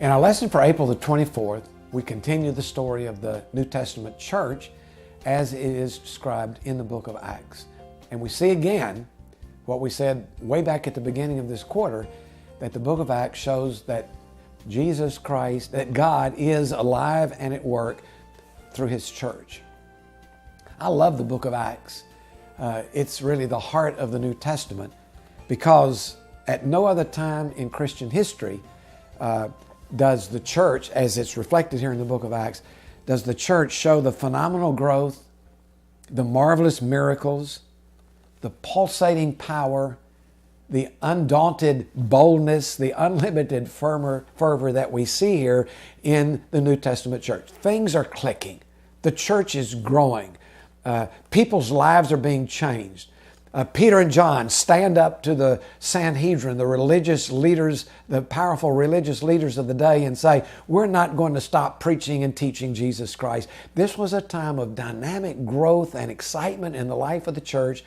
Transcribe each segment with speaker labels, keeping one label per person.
Speaker 1: In our lesson for April the 24th, we continue the story of the New Testament church as it is described in the book of Acts. And we see again what we said way back at the beginning of this quarter, that the book of Acts shows that Jesus Christ, that God is alive and at work through His church. I love the book of Acts. It's really the heart of the New Testament because at no other time in Christian history does the church, as it's reflected here in the book of Acts, does the church show the phenomenal growth, the marvelous miracles, the pulsating power, the undaunted boldness, the unlimited fervor that we see here in the New Testament church. Things are clicking. The church is growing. People's lives are being changed. Peter and John stand up to the Sanhedrin, the religious leaders, the powerful religious leaders of the day, and say, we're not going to stop preaching and teaching Jesus Christ. This was a time of dynamic growth and excitement in the life of the church.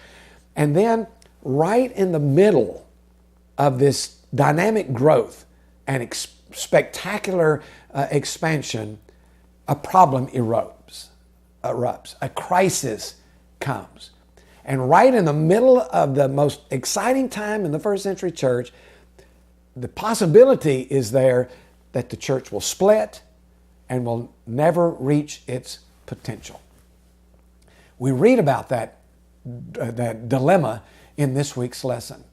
Speaker 1: And then right in the middle of this dynamic growth and spectacular expansion, a problem erupts. A crisis comes. And right in the middle of the most exciting time in the first century church, the possibility is there that the church will split and will never reach its potential. We read about that dilemma in this week's lesson.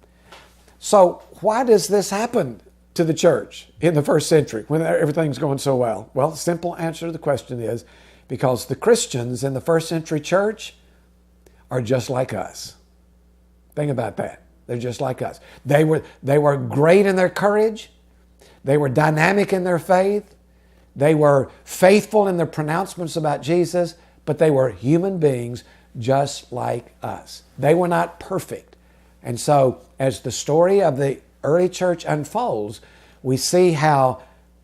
Speaker 1: So why does this happen to the church in the first century when everything's going so well? Well, the simple answer to the question is because the Christians in the first century church are just like us. Think about that. They're just like us. They were great in their courage. They were dynamic in their faith. They were faithful in their pronouncements about Jesus, but they were human beings just like us. They were not perfect. And so as the story of the early church unfolds, we see how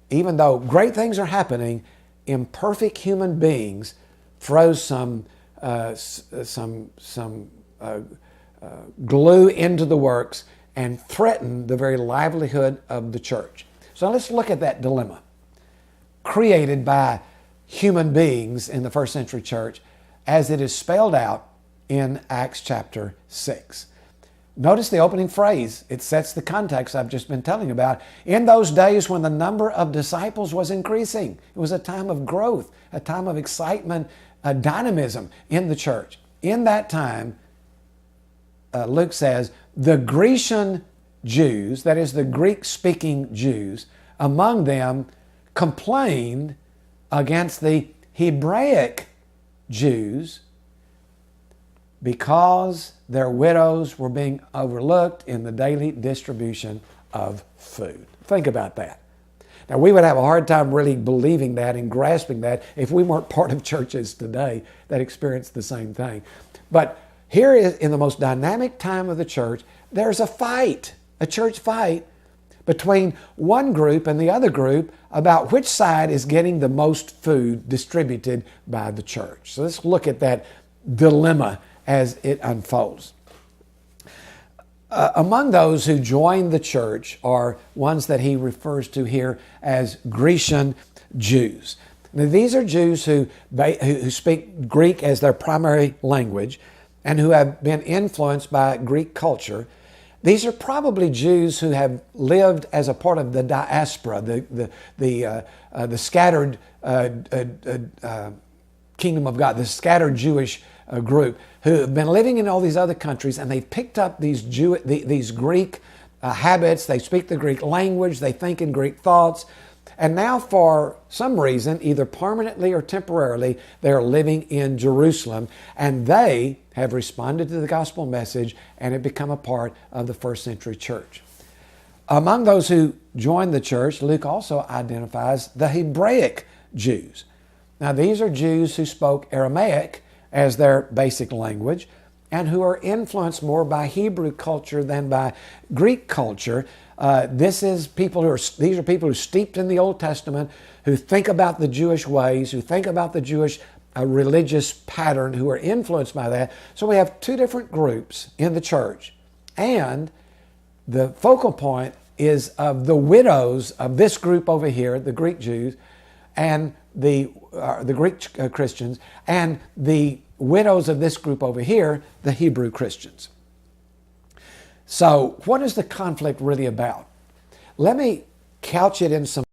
Speaker 1: even though great things are happening, imperfect human beings throw some glue into the works and threaten the very livelihood of the church. So let's look at that dilemma created by human beings in the first century church as it is spelled out in Acts chapter 6. Notice the opening phrase. It sets the context I've just been telling about. In those days when the number of disciples was increasing, it was a time of growth, a time of excitement, dynamism in the church. In that time, Luke says, the Grecian Jews, that is the Greek-speaking Jews, among them complained against the Hebraic Jews because their widows were being overlooked in the daily distribution of food. Think about that. Now, we would have a hard time really believing that and grasping that if we weren't part of churches today that experienced the same thing. But here is, in the most dynamic time of the church, there's a fight, a church fight between one group and the other group about which side is getting the most food distributed by the church. So let's look at that dilemma as it unfolds. Among those who joined the church are ones that he refers to here as Grecian Jews. Now, these are Jews who speak Greek as their primary language and who have been influenced by Greek culture. These are probably Jews who have lived as a part of the diaspora, the scattered kingdom of God, the scattered Jewish group who have been living in all these other countries, and they've picked up these Greek habits. They speak the Greek language. They think in Greek thoughts. And now for some reason, either permanently or temporarily, they're living in Jerusalem, and they have responded to the gospel message and have become a part of the first century church. Among those who joined the church, Luke also identifies the Hebraic Jews. Now, these are Jews who spoke Aramaic as their basic language and who are influenced more by Hebrew culture than by Greek culture. These are people who are steeped in the Old Testament, who think about the Jewish ways, who think about the Jewish religious pattern, who are influenced by that. So we have two different groups in the church. And the focal point is of the widows of this group over here, the Greek Jews, and the Greek Christians, and the widows of this group over here, the Hebrew Christians. So what is the conflict really about? Let me couch it in some